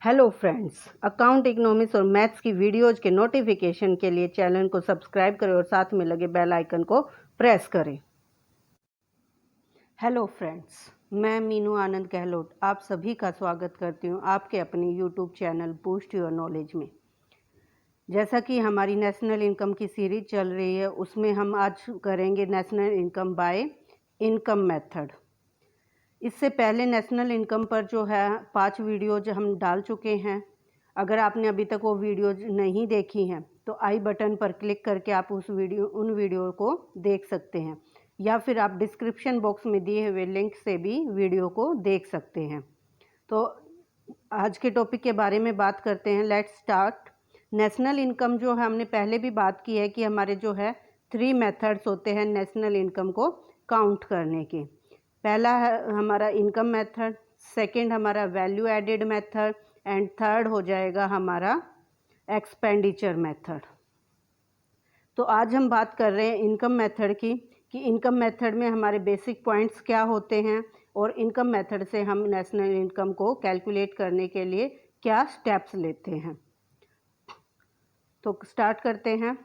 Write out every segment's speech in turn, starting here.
Hello friends, account economics और maths की videos के नोटिफिकेशन के लिए चैनल को सब्सक्राइब करें और साथ में लगे बेल आइकन को प्रेस करें। हेलो फ्रेंड्स, मैं मीनू आनंद गहलोत आप सभी का स्वागत करती हूं आपके अपने YouTube channel boost your knowledge में। जैसा कि हमारी नेशनल इनकम की सीरीज चल रही है, उसमें हम आज करेंगे national income by income method. इससे पहले नेशनल इनकम पर जो है 5 वीडियोज हम डाल चुके हैं। अगर आपने अभी तक वो वीडियोज नहीं देखी हैं तो आई बटन पर क्लिक करके आप उन वीडियो को देख सकते हैं, या फिर आप डिस्क्रिप्शन बॉक्स में दिए हुए लिंक से भी वीडियो को देख सकते हैं। तो आज के टॉपिक के बारे में बात करते हैं। Let's start. नेशनल इनकम जो है हमने पहले भी बात की है कि हमारे जो है 3 मेथड्स होते हैं नेशनल इनकम को काउंट करने के। पहला है हमारा इनकम मेथड, सेकंड हमारा value added method and third हो जाएगा हमारा एक्सपेंडिचर मेथड। तो आज हम बात कर रहे हैं इनकम मेथड की कि इनकम मेथड में हमारे बेसिक पॉइंट्स क्या होते हैं और इनकम मेथड से हम नेशनल इनकम को कैलकुलेट करने के लिए क्या स्टेप्स लेते हैं। तो स्टार्ट करते हैं।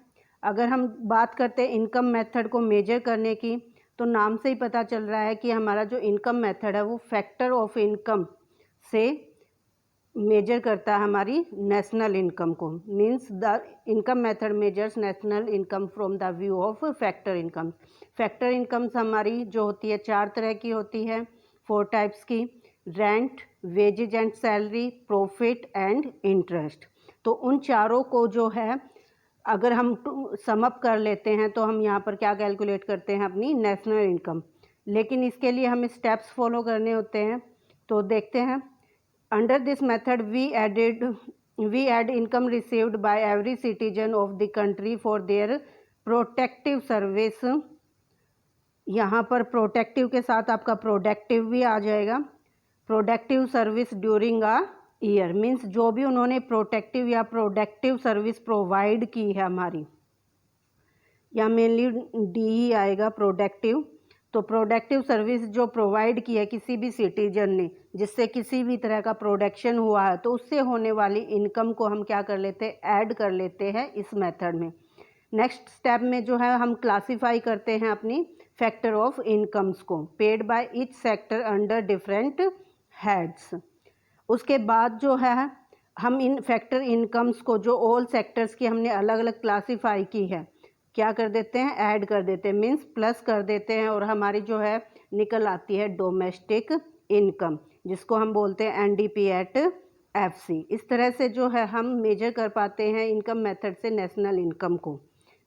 अगर हम बात करते हैं इनकम मेथड को मेजर करने की, तो नाम से ही पता चल रहा है कि हमारा जो इनकम मेथड है वो फैक्टर ऑफ इनकम से मेजर करता है हमारी नेशनल इनकम को। Means the income method measures national income from the view of factor income. Factor incomes हमारी जो होती है 4 तरह की होती है, 4 टाइप्स की: rent, wages and salary, profit and interest. तो उन चारों को जो है अगर हम सम अप कर लेते हैं तो हम यहाँ पर क्या कैलकुलेट करते हैं, अपनी नेशनल इनकम। लेकिन इसके लिए हमें स्टेप्स फॉलो करने होते हैं। तो देखते हैं। Under this method we add income received by every citizen of the country for their protective service. यहाँ पर प्रोटेक्टिव के साथ आपका प्रोडक्टिव भी आ जाएगा। Productive service during a year means जो भी उन्होंने प्रोटेक्टिव या प्रोडक्टिव सर्विस प्रोवाइड की है हमारी, या मेनली डी ही आएगा प्रोडक्टिव। तो प्रोडक्टिव सर्विस जो प्रोवाइड की है किसी भी सिटीजन ने, जिससे किसी भी तरह का प्रोडक्शन हुआ है, तो उससे होने वाली इनकम को हम क्या कर लेते हैं, ऐड कर लेते हैं इस मेथड में। नेक्स्ट स्टेप में जो है हम क्लासीफाई करते हैं अपनी फैक्टर ऑफ इनकम्स को, paid by each sector under different heads. उसके बाद जो है हम इन फैक्टर इनकम्स को जो ऑल सेक्टर्स की हमने अलग अलग क्लासीफाई की है, क्या कर देते हैं, ऐड कर देते हैं, मीन्स प्लस कर देते हैं, और हमारी जो है निकल आती है डोमेस्टिक इनकम, जिसको हम बोलते हैं एनडीपी एट एफसी। इस तरह से जो है हम मेजर कर पाते हैं इनकम मेथड से नेशनल इनकम को।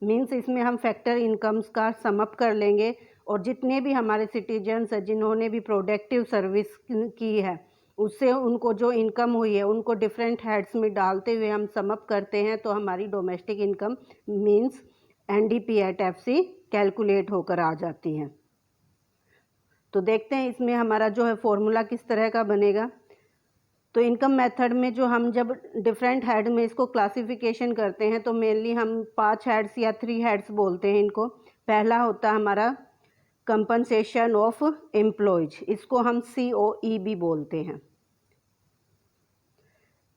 मीन्स इसमें हम फैक्टर इनकम्स का सम अप कर लेंगे और जितने भी हमारे सिटीजन्स हैं जिन्होंने भी प्रोडक्टिव सर्विस की है, उससे उनको जो इनकम हुई है उनको डिफरेंट हेड्स में डालते हुए हम सम अप करते हैं, तो हमारी domestic income means NDP at FC calculate होकर आ जाती है। तो देखते हैं इसमें हमारा जो है फॉर्मूला किस तरह का बनेगा। तो इनकम मेथड में जो हम जब डिफरेंट हेड में इसको क्लासिफिकेशन करते हैं तो मेनली हम 5 हेड्स या 3 हेड्स बोलते हैं इनको। पहला होता है हमारा कंपनसेशन ऑफ एम्प्लॉयज, इसको हम COE भी बोलते हैं,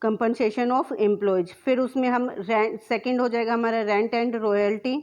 कंपनसेशन ऑफ एम्प्लॉयज। फिर उसमें हम रेंट, सेकंड हो जाएगा हमारा rent and royalty,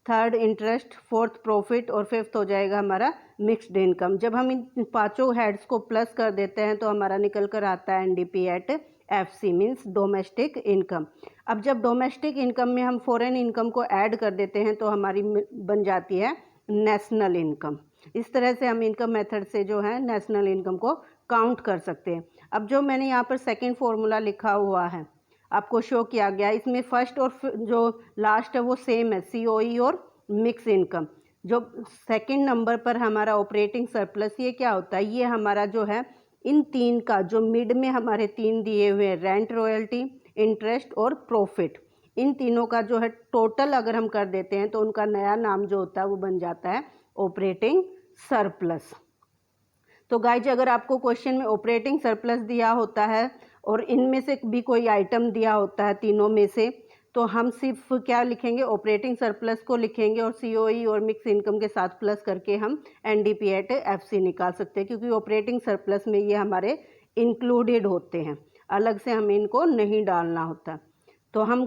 third interest, fourth profit और फिफ्थ हो जाएगा हमारा मिक्स्ड इनकम। जब हम इन 5 हेड्स को प्लस कर देते हैं तो हमारा निकल कर आता है NDP at FC means domestic income. अब जब डोमेस्टिक इनकम में हम फॉरेन इनकम को ऐड कर देते हैं तो हमारी बन जाती है नेशनल इनकम। इस तरह से हम इनकम मेथड से जो है नेशनल इनकम को काउंट कर सकते हैं। अब जो मैंने यहाँ पर सेकंड फॉर्मूला लिखा हुआ है आपको शो किया गया, इसमें फर्स्ट और जो लास्ट है वो सेम है, COE और मिक्स इनकम। जो सेकंड नंबर पर हमारा ऑपरेटिंग सरप्लस, ये क्या होता है, ये हमारा जो है इन 3 का जो मिड में हमारे 3 दिए हुए हैं, रेंट, रॉयल्टी, इंटरेस्ट और प्रॉफिट, इन तीनों का जो है टोटल अगर हम कर देते हैं तो उनका नया नाम जो होता है वो बन जाता है ऑपरेटिंग सरप्लस। तो गाइज अगर आपको क्वेश्चन में ऑपरेटिंग सरप्लस दिया होता है और इनमें से भी कोई आइटम दिया होता है तीनों में से, तो हम सिर्फ क्या लिखेंगे, ऑपरेटिंग सरप्लस को लिखेंगे और COE और मिक्स इनकम के साथ प्लस करके हम एनडीपी एट एफसी निकाल सकते हैं, क्योंकि ऑपरेटिंग सरप्लस में ये हमारे इंक्लूडेड होते हैं। अलग से हमें इनको नहीं डालना होता। तो हम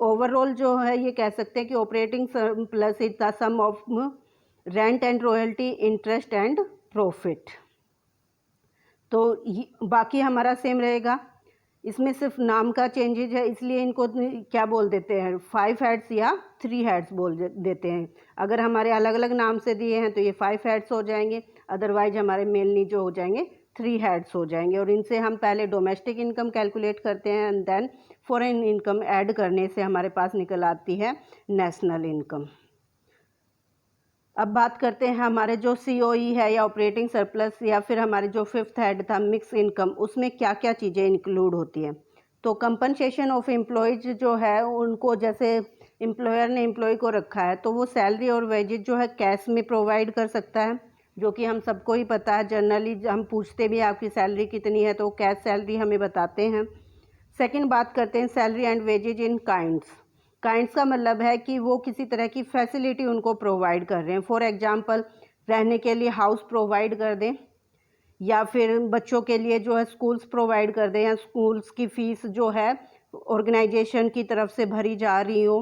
ओवरऑल जो है ये कह सकते हैं कि operating surplus is the sum of rent and royalty, interest and profit. तो बाकी हमारा सेम रहेगा, इसमें सिर्फ नाम का चेंजेज है, इसलिए इनको क्या बोल देते हैं, 5 हेड्स या 3 हेड्स बोल देते हैं। अगर हमारे अलग अलग नाम से दिए हैं तो ये 5 हेड्स हो जाएंगे, अदरवाइज हमारे मेनली जो हो जाएंगे 3 हेड्स हो जाएंगे। और इनसे हम पहले डोमेस्टिक इनकम कैलकुलेट करते हैं and then foreign income add करने से हमारे पास निकल आती है नेशनल इनकम। अब बात करते हैं हमारे जो COE है या ऑपरेटिंग सरप्लस या फिर हमारे जो 5th हेड था मिक्स इनकम, उसमें क्या क्या चीज़ें इंक्लूड होती हैं। तो कंपनसेशन ऑफ एम्प्लॉयज जो है उनको, जैसे एम्प्लॉयर ने एम्प्लॉय को रखा है तो वो सैलरी और वेजेस जो है कैश में प्रोवाइड कर सकता है, जो कि हम सबको ही पता है। जनरली हम पूछते भी आपकी सैलरी कितनी है तो कैश सैलरी हमें बताते हैं। सेकेंड बात करते हैं salary and wages in kinds. Kinds का मतलब है कि वो किसी तरह की फैसिलिटी उनको प्रोवाइड कर रहे हैं। फॉर एग्जांपल रहने के लिए हाउस प्रोवाइड कर दें, या फिर बच्चों के लिए जो है स्कूल्स प्रोवाइड कर दें, या स्कूल्स की फ़ीस जो है ऑर्गेनाइजेशन की तरफ से भरी जा रही हो,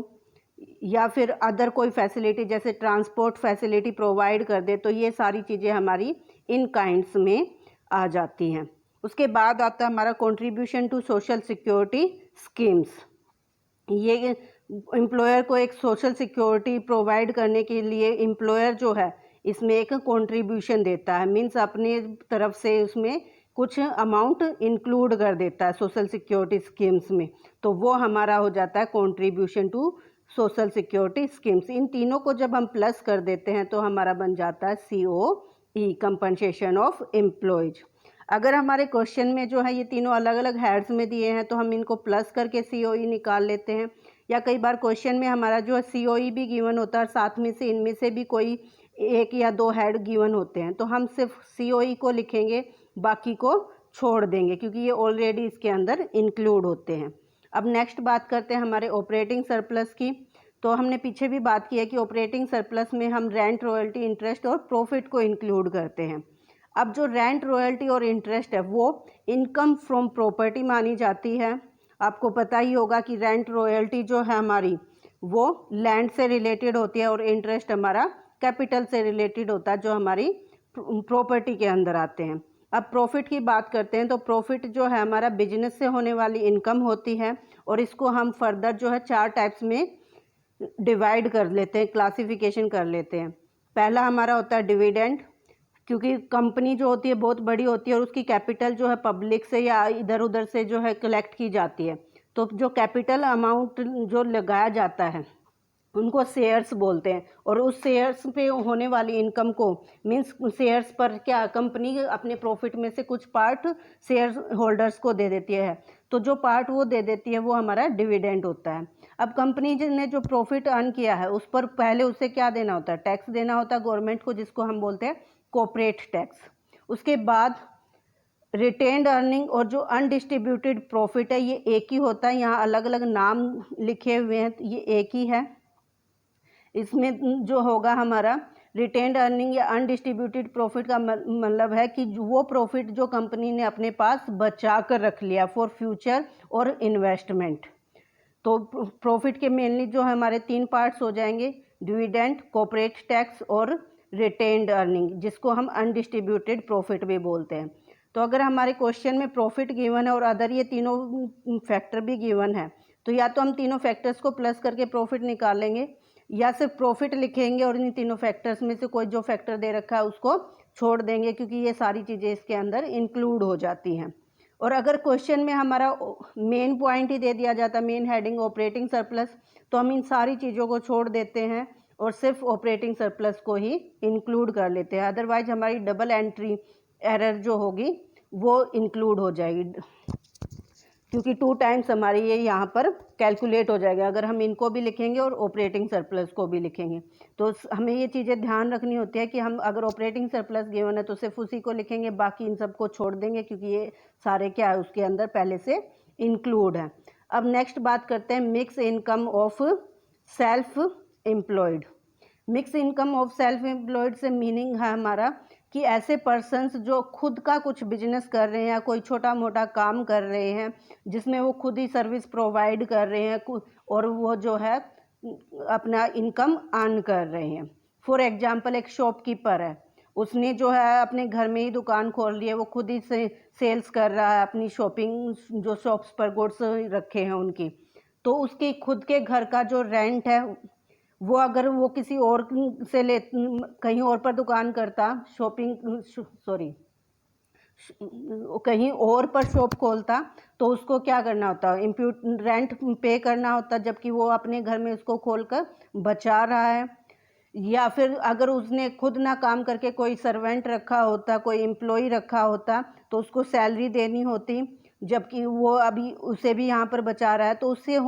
या फिर अदर कोई फैसिलिटी जैसे ट्रांसपोर्ट फैसिलिटी प्रोवाइड कर दे, तो ये सारी चीज़ें हमारी इन काइंड्स में आ जाती हैं। उसके बाद आता है हमारा contribution to social security schemes. ये एम्प्लॉयर को एक सोशल सिक्योरिटी प्रोवाइड करने के लिए एम्प्लॉयर जो है इसमें एक कंट्रीब्यूशन देता है, मीन्स अपने तरफ से उसमें कुछ अमाउंट इंक्लूड कर देता है सोशल सिक्योरिटी स्कीम्स में, तो वो हमारा हो जाता है contribution to social security schemes. इन तीनों को जब हम प्लस कर देते हैं तो हमारा बन जाता है COE, कंपनसेशन ऑफ एम्प्लॉयज। अगर हमारे क्वेश्चन में जो है ये तीनों अलग अलग हेड्स में दिए हैं तो हम इनको प्लस करके COE निकाल लेते हैं, या कई बार क्वेश्चन में हमारा जो है COE भी गिवन होता है और साथ में से इनमें से भी कोई 1 या 2 हेड गिवन होते हैं, तो हम सिर्फ COE को लिखेंगे, बाकी को छोड़ देंगे क्योंकि ये ऑलरेडी इसके अंदर इंक्लूड होते हैं। अब नेक्स्ट बात करते हैं हमारे ऑपरेटिंग सरप्लस की। तो हमने पीछे भी बात की है कि ऑपरेटिंग सरप्लस में हम रेंट, रॉयल्टी, इंटरेस्ट और प्रॉफिट को इंक्लूड करते हैं। अब जो रेंट, रॉयल्टी और इंटरेस्ट है वो इनकम फ्रॉम प्रॉपर्टी मानी जाती है। आपको पता ही होगा कि रेंट, रॉयल्टी जो है हमारी वो लैंड से रिलेटेड होती है और इंटरेस्ट हमारा कैपिटल से रिलेटेड होता है जो हमारी प्रॉपर्टी के अंदर आते हैं। अब प्रॉफिट की बात करते हैं तो प्रॉफिट जो है हमारा बिजनेस से होने वाली इनकम होती है, और इसको हम फर्दर जो है 4 टाइप्स में डिवाइड कर लेते हैं, क्लासिफिकेशन कर लेते हैं। पहला हमारा होता है डिविडेंड, क्योंकि कंपनी जो होती है बहुत बड़ी होती है और उसकी कैपिटल जो है पब्लिक से या इधर उधर से जो है कलेक्ट की जाती है, तो जो कैपिटल अमाउंट जो लगाया जाता है उनको शेयर्स बोलते हैं, और उस शेयर्स पे होने वाली इनकम को, मींस शेयर्स पर क्या कंपनी अपने प्रॉफिट में से कुछ पार्ट शेयर होल्डर्स को दे देती है, तो जो पार्ट वो दे देती है वो हमारा डिविडेंड होता है। अब कंपनी ने जो प्रॉफिट अर्न किया है उस पर पहले उसे क्या देना होता है, टैक्स देना होता है गवर्नमेंट को, जिसको हम बोलते हैं कॉर्पोरेट टैक्स। उसके बाद रिटेन्ड अर्निंग और जो अनडिस्ट्रीब्यूटेड प्रॉफिट है ये एक ही होता है, यहाँ अलग अलग नाम लिखे हुए हैं, ये एक ही है। इसमें जो होगा हमारा रिटेन्ड अर्निंग या अनडिस्ट्रीब्यूटेड प्रॉफिट का मतलब है कि वो प्रॉफिट जो कंपनी ने अपने पास बचा कर रख लिया फॉर फ्यूचर और इन्वेस्टमेंट। तो प्रॉफिट के मेनली जो है हमारे 3 पार्ट्स हो जाएंगे, डिविडेंड, कॉर्पोरेट टैक्स और रिटेन्ड अर्निंग, जिसको हम अनडिस्ट्रीब्यूटेड प्रॉफिट भी बोलते हैं। तो अगर हमारे क्वेश्चन में प्रॉफिट गिवन है और अदर ये तीनों फैक्टर भी गिवन है, तो या तो हम तीनों फैक्टर्स को प्लस करके प्रॉफिट निकालेंगे, या सिर्फ प्रॉफिट लिखेंगे और इन तीनों फैक्टर्स में से कोई जो फैक्टर दे रखा है उसको छोड़ देंगे, क्योंकि ये सारी चीज़ें इसके अंदर इंक्लूड हो जाती हैं। और अगर क्वेश्चन में हमारा मेन पॉइंट ही दे दिया जाता, मेन हेडिंग ऑपरेटिंग सरप्लस, तो हम इन सारी चीज़ों को छोड़ देते हैं और सिर्फ ऑपरेटिंग सरप्लस को ही इंक्लूड कर लेते हैं, अदरवाइज हमारी डबल एंट्री एरर जो होगी वो इंक्लूड हो जाएगी, क्योंकि 2 टाइम्स हमारी ये यहाँ पर कैलकुलेट हो जाएगा अगर हम इनको भी लिखेंगे और ऑपरेटिंग सरप्लस को भी लिखेंगे। तो हमें ये चीज़ें ध्यान रखनी होती है कि हम अगर ऑपरेटिंग सरप्लस गिवन है तो सिर्फ उसी को लिखेंगे, बाकी इन सबको छोड़ देंगे, क्योंकि ये सारे क्या है उसके अंदर पहले से इंक्लूड है। अब नेक्स्ट बात करते हैं mix income of self employed. Mix income of self employed से मीनिंग है हमारा कि ऐसे पर्सन्स जो खुद का कुछ बिजनेस कर रहे हैं या कोई छोटा मोटा काम कर रहे हैं जिसमें वो खुद ही सर्विस प्रोवाइड कर रहे हैं और वो जो है अपना इनकम अर्न कर रहे हैं। फॉर एग्जांपल एक शॉपकीपर है, उसने जो है अपने घर में ही दुकान खोल ली है, वो खुद ही से सेल्स कर रहा है अपनी शॉपिंग जो शॉप्स पर गुड्स रखे हैं उनकी, तो उसके खुद के घर का जो रेंट है वो अगर वो किसी और से ले कहीं और पर दुकान करता कहीं और पर शॉप खोलता तो उसको क्या करना होता, रेंट पे करना होता, जबकि वो अपने घर में उसको खोलकर बचा रहा है। या फिर अगर उसने खुद ना काम करके कोई सर्वेंट रखा होता, कोई एम्प्लॉय रखा होता तो उसको सैलरी देनी होती, जबकि वो अभी उसे भी यहाँ पर बचा रहा है, तो उससे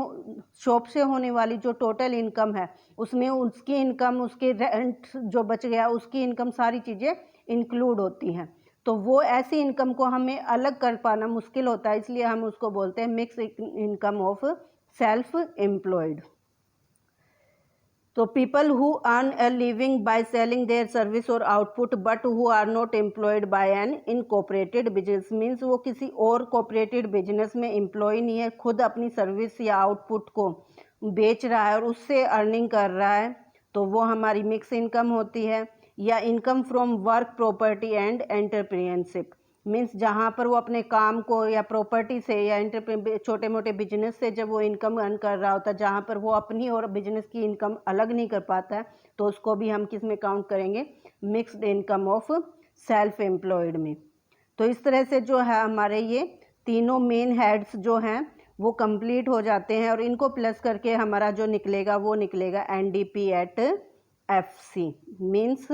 शॉप से होने वाली जो टोटल इनकम है उसमें उसकी इनकम, उसके रेंट जो बच गया उसकी इनकम, सारी चीज़ें इंक्लूड होती हैं। तो वो ऐसी इनकम को हमें अलग कर पाना मुश्किल होता है, इसलिए हम उसको बोलते हैं mix income of self employed. तो people who earn a living by selling their service और output but who are not employed by an incorporated business, means वो किसी और कॉर्पोरेटेड बिजनेस में एम्प्लॉय नहीं है, खुद अपनी सर्विस या आउटपुट को बेच रहा है और उससे अर्निंग कर रहा है, तो वो हमारी मिक्स इनकम होती है। या income from work, property and entrepreneurship, means जहाँ पर वो अपने काम को या प्रॉपर्टी से या छोटे मोटे बिजनेस से जब वो इनकम अर्न कर रहा होता है, जहाँ पर वो अपनी और बिजनेस की इनकम अलग नहीं कर पाता है, तो उसको भी हम किस में काउंट करेंगे, mixed income of self employed में। तो इस तरह से जो है हमारे ये तीनों मेन हेड्स जो हैं वो कंप्लीट हो जाते हैं और इनको प्लस करके हमारा जो निकलेगा वो निकलेगा NDP at FC, means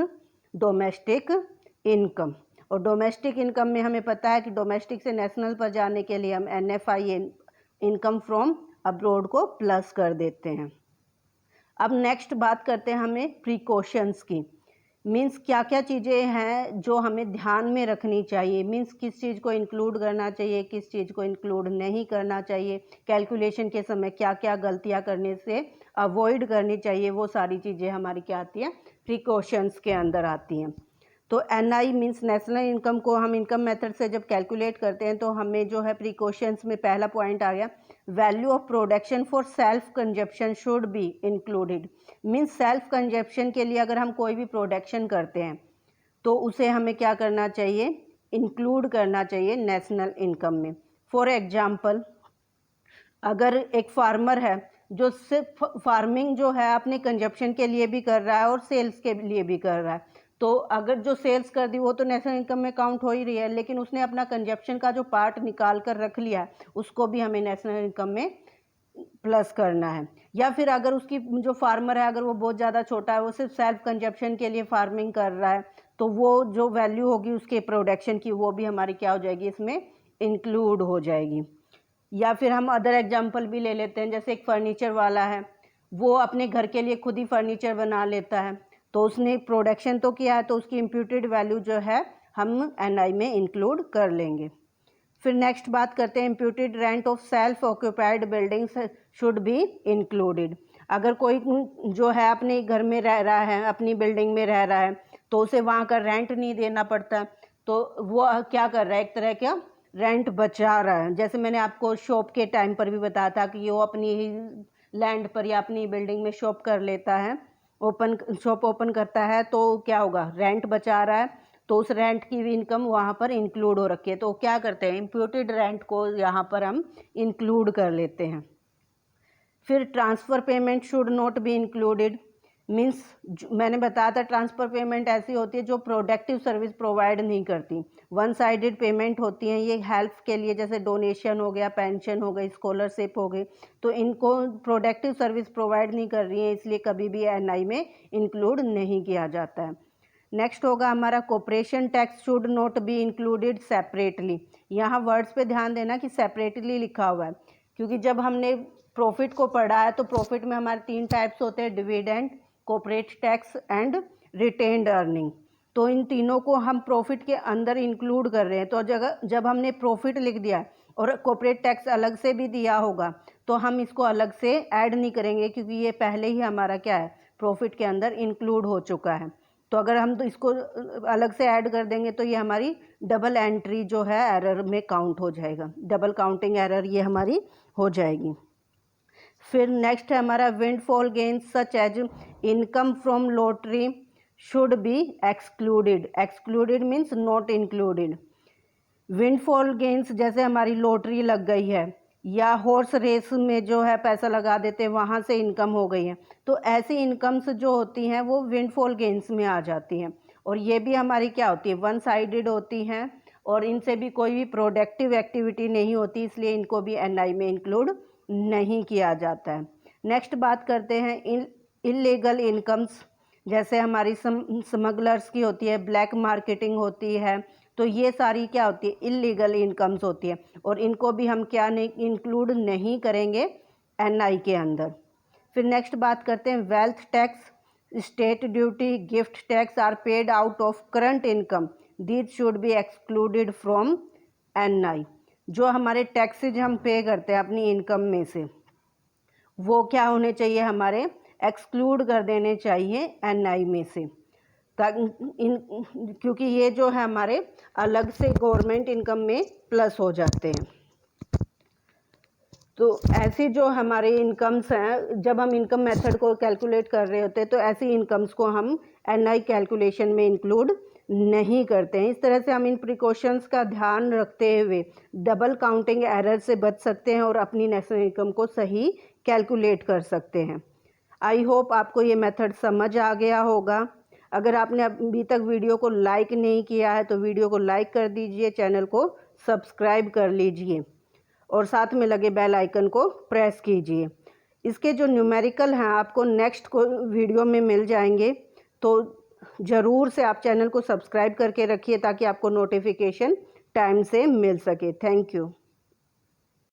domestic income. और डोमेस्टिक इनकम में हमें पता है कि डोमेस्टिक से नेशनल पर जाने के लिए हम NFI इनकम फ्रॉम अब्रॉड को प्लस कर देते हैं। अब नेक्स्ट बात करते हैं हमें प्रिकॉशंस की, मीन्स क्या क्या चीज़ें हैं जो हमें ध्यान में रखनी चाहिए, मीन्स किस चीज़ को इंक्लूड करना चाहिए, किस चीज़ को इंक्लूड नहीं करना चाहिए, कैलकुलेशन के समय क्या क्या गलतियां करने से अवॉइड करनी चाहिए, वो सारी चीज़ें हमारी क्या आती हैं, प्रिकॉशंस के अंदर आती हैं। तो NI मीन्स नेशनल इनकम को हम इनकम मेथड से जब कैलकुलेट करते हैं तो हमें जो है प्रिकॉशंस में पहला पॉइंट आ गया, value of production for self consumption should be included, means self consumption के लिए अगर हम कोई भी प्रोडक्शन करते हैं तो उसे हमें क्या करना चाहिए, इंक्लूड करना चाहिए नेशनल इनकम में। फॉर एग्जाम्पल अगर एक फार्मर है जो सिर्फ फार्मिंग जो है अपने कंजप्शन के लिए भी कर रहा है और सेल्स के लिए भी कर रहा है, तो अगर जो सेल्स कर दी वो तो नेशनल इनकम में काउंट हो ही रही है, लेकिन उसने अपना कंजप्शन का जो पार्ट निकाल कर रख लिया उसको भी हमें नेशनल इनकम में प्लस करना है। या फिर अगर उसकी जो फार्मर है अगर वो बहुत ज़्यादा छोटा है, वो सिर्फ सेल्फ कंजप्शन के लिए फार्मिंग कर रहा है, तो वो जो वैल्यू होगी उसके प्रोडक्शन की वो भी हमारी क्या हो जाएगी, इसमें इंक्लूड हो जाएगी। या फिर हम अदर एग्जांपल भी ले लेते हैं, जैसे एक फर्नीचर वाला है, वो अपने घर के लिए खुद ही फर्नीचर बना लेता है, तो उसने प्रोडक्शन तो किया है, तो उसकी इम्प्यूटेड वैल्यू जो है हम NI में इंक्लूड कर लेंगे। फिर नेक्स्ट बात करते हैं, imputed rent of self occupied buildings should be included. अगर कोई जो है अपने घर में रह रहा है, अपनी बिल्डिंग में रह रहा है, तो उसे वहाँ का रेंट नहीं देना पड़ता, तो वो क्या कर रहा है, एक तरह का रेंट बचा रहा है। जैसे मैंने आपको शॉप के टाइम पर भी बताया था कि वो अपनी ही लैंड पर या अपनी बिल्डिंग में शॉप कर लेता है, शॉप ओपन करता है, तो क्या होगा, रेंट बचा रहा है, तो उस रेंट की भी इनकम वहाँ पर इंक्लूड हो रखी है, तो क्या करते हैं, इम्प्यूटेड रेंट को यहाँ पर हम इंक्लूड कर लेते हैं। फिर transfer payment should not be included, means मैंने बताया था ट्रांसफ़र पेमेंट ऐसी होती है जो प्रोडक्टिव सर्विस प्रोवाइड नहीं करती, वन साइडेड पेमेंट होती हैं। ये हेल्प के लिए जैसे डोनेशन हो गया, पेंशन हो गई, स्कॉलरशिप हो गई, तो इनको प्रोडक्टिव सर्विस प्रोवाइड नहीं कर रही हैं, इसलिए कभी भी NI में इंक्लूड नहीं किया जाता है। नेक्स्ट होगा हमारा corporation tax should not be included separately. यहाँ वर्ड्स पे ध्यान देना कि सेपरेटली लिखा हुआ है, क्योंकि जब हमने प्रॉफिट को पढ़ा है तो प्रॉफिट में हमारे 3 टाइप्स होते हैं, dividend, corporate tax and retained earning. तो इन तीनों को हम प्रॉफिट के अंदर इंक्लूड कर रहे हैं, तो जब हमने प्रॉफिट लिख दिया और कॉर्पोरेट टैक्स अलग से भी दिया होगा तो हम इसको अलग से ऐड नहीं करेंगे, क्योंकि ये पहले ही हमारा क्या है, प्रॉफिट के अंदर इंक्लूड हो चुका है। तो अगर हम तो इसको अलग से ऐड कर देंगे तो ये हमारी डबल एंट्री जो है एरर में काउंट हो जाएगा, डबल काउंटिंग एरर ये हमारी हो जाएगी। फिर नेक्स्ट है हमारा windfall gains such as income from lottery should be excluded. Excluded means not included. Windfall gains जैसे हमारी लॉटरी लग गई है या हॉर्स रेस में जो है पैसा लगा देते हैं वहाँ से इनकम हो गई है, तो ऐसी इनकम्स जो होती हैं वो विंडफॉल गेन्स में आ जाती हैं। और ये भी हमारी क्या होती है, वन साइडेड होती हैं और इनसे भी कोई भी प्रोडक्टिव एक्टिविटी नहीं होती, इसलिए इनको भी एनआई में इंक्लूड नहीं किया जाता है। नेक्स्ट बात करते हैं इलीगल इनकम्स, जैसे हमारी स्मगलर्स की होती है, ब्लैक मार्केटिंग होती है, तो ये सारी क्या होती है, इलीगल इनकम्स होती है और इनको भी हम क्या नहीं इंक्लूड नहीं करेंगे एनआई के अंदर। फिर नेक्स्ट बात करते हैं wealth tax, state duty, gift tax are paid out of current income, these should be excluded from NI. जो हमारे टैक्सेज हम पे करते हैं अपनी इनकम में से वो क्या होने चाहिए, हमारे एक्सक्लूड कर देने चाहिए एनआई में से, क्योंकि ये जो है हमारे अलग से गवर्नमेंट इनकम में प्लस हो जाते हैं। तो ऐसी जो हमारे इनकम्स हैं, जब हम इनकम मेथड को कैलकुलेट कर रहे होते हैं तो ऐसी इनकम्स को हम एनआई कैलकुलेशन में इंक्लूड नहीं करते हैं। इस तरह से हम इन प्रिकॉशंस का ध्यान रखते हुए डबल काउंटिंग एरर से बच सकते हैं और अपनी नेशनल इनकम को सही कैलकुलेट कर सकते हैं। आई होप आपको ये मेथड समझ आ गया होगा। अगर आपने अभी तक वीडियो को लाइक नहीं किया है तो वीडियो को लाइक कर दीजिए, चैनल को सब्सक्राइब कर लीजिए और साथ में लगे बेल आइकन को प्रेस कीजिए। इसके जो न्यूमेरिकल हैं आपको नेक्स्ट को वीडियो में मिल जाएंगे, तो ज़रूर से आप चैनल को सब्सक्राइब करके रखिए ताकि आपको नोटिफिकेशन टाइम से मिल सके। Thank you.